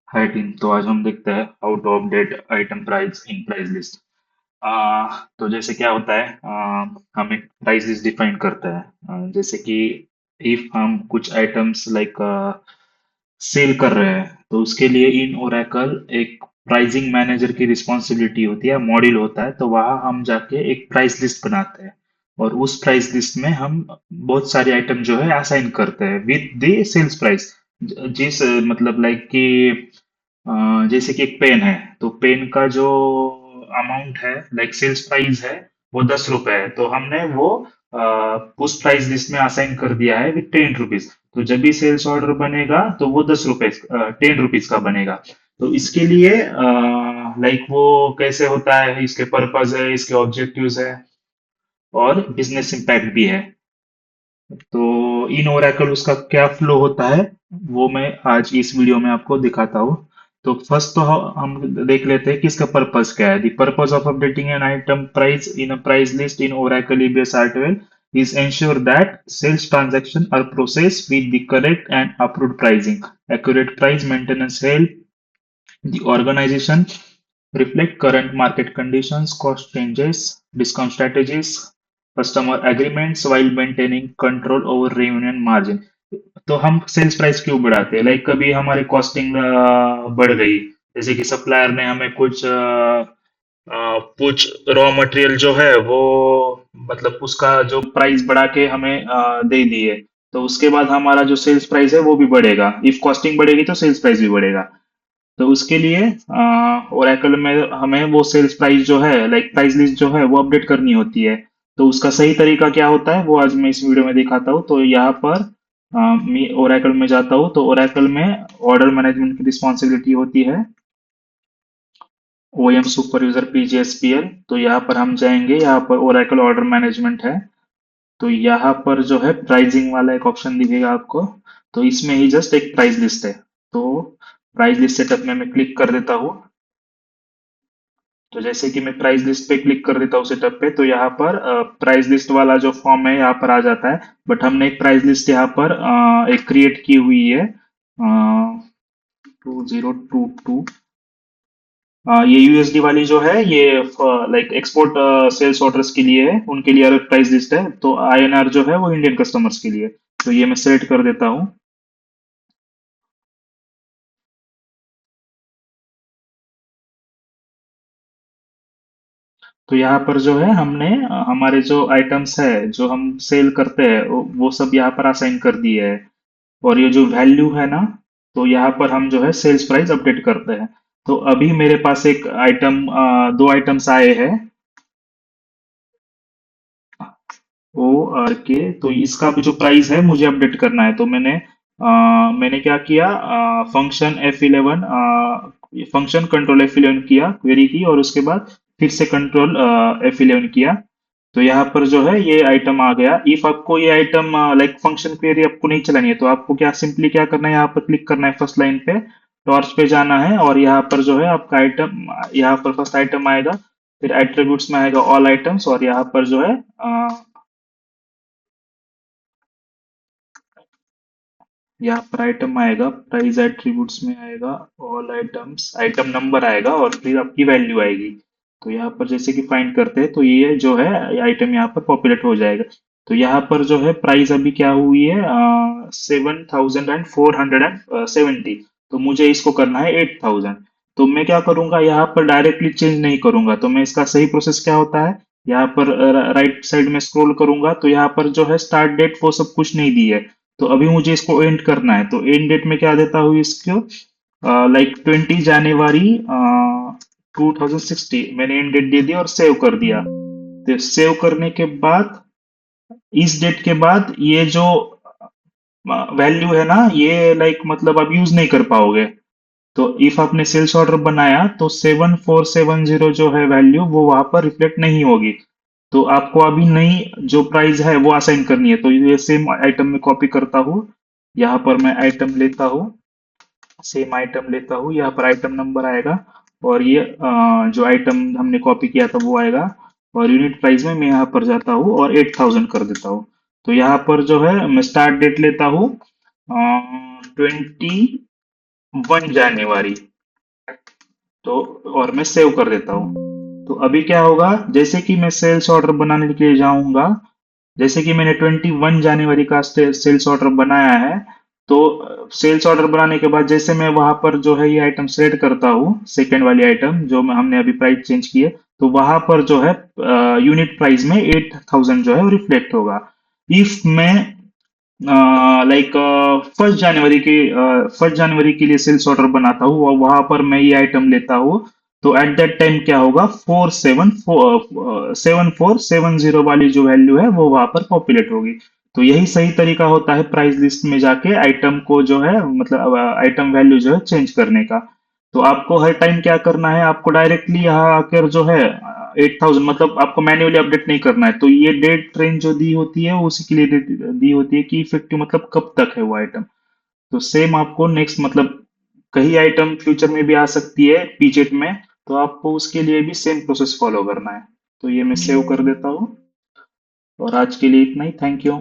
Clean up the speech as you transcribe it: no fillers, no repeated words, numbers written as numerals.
हाय team. तो आज हम देखते हैं how to update item price in price list. तो जैसे क्या होता है, हम एक प्राइस लिस्ट डिफाइन करते हैं। जैसे कि इफ हम कुछ आइटम्स लाइक सेल कर रहे हैं तो उसके लिए इन ओरेकल एक प्राइसिंग मैनेजर की रिस्पॉन्सिबिलिटी होती है, मॉड्यूल होता है। तो वहाँ हम जाके एक प्राइस लिस्ट बनाते हैं और उस प्राइस लिस्ट में हम बहुत सारे आइटम जो है असाइन करते हैं विद द सेल्स प्राइस। जिस मतलब लाइक कि जैसे कि एक पेन है, तो पेन का जो अमाउंट है लाइक सेल्स प्राइस है वो 10 रुपए है, तो हमने वो उस प्राइस लिस्ट में असाइन कर दिया है विथ 10 रुपीज। तो जब भी सेल्स ऑर्डर बनेगा तो वो 10 रुपए 10 रुपीज का बनेगा। तो इसके लिए लाइक वो कैसे होता है, इसके पर्पज है, इसके ऑब्जेक्टिव्स है और बिजनेस इम्पैक्ट भी है। तो इन ओरेकल उसका क्या फ्लो होता है वो मैं आज इस वीडियो में आपको दिखाता हूँ। तो फर्स्ट तो हम देख लेते हैं कि इसका पर्पस क्या है। The purpose of updating an item price in a price list in Oracle EBS R12 is ensure that sales transaction are processed with the correct and approved pricing. Accurate price maintenance help the organization reflect current market conditions, cost changes, discount strategies, customer agreements while maintaining control over revenue and margin. तो हम sales price क्यों बढ़ाते हैं? Like कभी हमारी costing बढ़ गई, जैसे कि सप्लायर ने हमें कुछ रॉ मटेरियल जो है वो मतलब उसका जो प्राइस बढ़ा के हमें दे दिए, तो उसके बाद हमारा जो सेल्स प्राइस है वो भी बढ़ेगा। इफ कॉस्टिंग बढ़ेगी तो सेल्स प्राइस भी बढ़ेगा। तो उसके लिए ओरेकल में हमें वो सेल्स प्राइस जो है लाइक प्राइस लिस्ट जो है वो अपडेट करनी होती है। तो उसका सही तरीका क्या होता है वो आज मैं इस वीडियो में दिखाता हूँ। तो यहाँ पर मैं ओरेकल में जाता हूँ। तो ओरेकल में ऑर्डर मैनेजमेंट की रिस्पॉन्सिबिलिटी होती है, OM सुपर यूजर PGSPL। तो यहाँ पर हम जाएंगे, यहाँ पर ओरेकल ऑर्डर मैनेजमेंट है। तो यहाँ पर जो है प्राइसिंग वाला एक ऑप्शन दिखेगा आपको। तो इसमें ही जस्ट एक प्राइस लिस्ट है। तो प्राइस लिस्ट सेटअप में मैं क्लिक कर देता हूँ। तो जैसे कि मैं प्राइस लिस्ट पे क्लिक कर देता हूँ सेटअप पे, तो यहाँ पर प्राइस लिस्ट वाला जो फॉर्म है यहाँ पर आ जाता है। बट हमने एक प्राइस लिस्ट यहाँ पर एक क्रिएट की हुई है 2022। ये USD वाली जो है ये लाइक एक्सपोर्ट सेल्स ऑर्डर्स के लिए है, उनके लिए अलग प्राइस लिस्ट है। तो INR जो है वो इंडियन कस्टमर्स के लिए। तो ये मैं सेलेक्ट कर देता हूँ। तो यहाँ पर जो है हमने हमारे जो आइटम्स है जो हम सेल करते हैं वो सब यहाँ पर असाइन कर दिए है। और ये जो वैल्यू है ना, तो यहाँ पर हम जो है सेल्स प्राइस अपडेट करते हैं। तो अभी मेरे पास एक आइटम, दो आइटम्स आए हैं ORK। तो इसका भी जो प्राइस है मुझे अपडेट करना है। तो मैंने क्या किया, function F11, function control F11 किया, क्वेरी की, और उसके बाद फिर से कंट्रोल F11 किया। तो यहाँ पर जो है ये आइटम आ गया। इफ आपको ये आइटम लाइक फंक्शन क्वेरी आपको नहीं चलानी है तो आपको क्या सिंपली क्या करना है, यहाँ पर क्लिक करना है फर्स्ट लाइन पे, टॉर्च पे जाना है और यहाँ पर जो है आपका आइटम, यहाँ पर फर्स्ट आइटम आएगा, फिर एट्रीब्यूट्स में आएगा ऑल आइटम्स, और यहाँ पर जो है यहाँ पर आइटम आएगा, प्राइस एट्रीब्यूट्स में आएगा ऑल आइटम्स, आइटम नंबर आएगा और फिर आपकी वैल्यू आएगी। तो यहाँ पर जैसे कि फाइंड करते हैं तो ये जो है आइटम यहाँ पर पॉपुलेट हो जाएगा। तो यहाँ पर जो है प्राइस अभी क्या हुई है, 7470। तो मुझे इसको करना है 8000। तो मैं क्या करूंगा, यहाँ पर डायरेक्टली चेंज नहीं करूंगा। तो मैं इसका सही प्रोसेस क्या होता है, यहाँ पर राइट साइड में स्क्रॉल करूंगा तो यहाँ पर जो है स्टार्ट डेट वो सब कुछ नहीं दी है। तो अभी मुझे इसको एंड करना है। तो एंड डेट में क्या देता हूँ इसको, लाइक 20 जनवरी 2060 मैंने एंड डेट दे दिया और सेव कर दिया। तो सेव करने के बाद इस डेट के बाद ये जो वैल्यू है ना, ये लाइक मतलब आप यूज नहीं कर पाओगे। तो इफ आपने सेल्स ऑर्डर बनाया तो 7470 जो है वैल्यू वो वहां पर रिफ्लेक्ट नहीं होगी। तो आपको अभी नई जो प्राइस है वो असाइन करनी है। तो ये सेम आइटम में कॉपी करता हूँ, यहाँ पर मैं आइटम लेता हूँ, सेम आइटम लेता हूँ, यहाँ पर आइटम नंबर आएगा और ये जो आइटम हमने कॉपी किया था वो आएगा। और यूनिट प्राइस में मैं यहाँ पर जाता हूँ और 8000 कर देता हूँ। तो यहाँ पर जो है मैं स्टार्ट डेट लेता हूँ 20 1 जनवरी। तो और मैं सेव कर देता हूँ। तो अभी क्या होगा, जैसे कि मैं सेल्स ऑर्डर बनाने के लिए जाऊंगा, जैसे कि मैंने 21 जनवरी का सेल्स ऑर्डर बनाया है, तो सेल्स ऑर्डर बनाने के बाद जैसे मैं वहां पर जो है ये आइटम सेलेक्ट करता हूँ, सेकेंड वाली आइटम जो हमने अभी प्राइस चेंज की है, तो वहां पर जो है यूनिट प्राइस में 8,000 जो है वो रिफ्लेक्ट होगा। इफ मैं लाइक 1 जनवरी के लिए सेल्स ऑर्डर बनाता हूँ और वहां पर मैं ये आइटम लेता हूँ, तो एट दैट टाइम क्या होगा, 7470 वाली जो वैल्यू है वो वहां पर पॉपुलेट होगी। तो यही सही तरीका होता है प्राइस लिस्ट में जाके आइटम को जो है, मतलब आइटम वैल्यू जो है चेंज करने का। तो आपको हर टाइम क्या करना है, आपको डायरेक्टली यहाँ आकर जो है 8,000, मतलब आपको मैन्युअली अपडेट नहीं करना है। तो ये डेट रेंज जो दी होती है वो उसी के लिए दी होती है कि इफेक्टिव मतलब कब तक है वो आइटम। तो सेम आपको नेक्स्ट मतलब कई आइटम फ्यूचर में भी आ सकती है पीचेट में, तो आपको उसके लिए भी सेम प्रोसेस फॉलो करना है। तो ये मैं सेव कर देता हूँ और आज के लिए इतना ही। Thank you.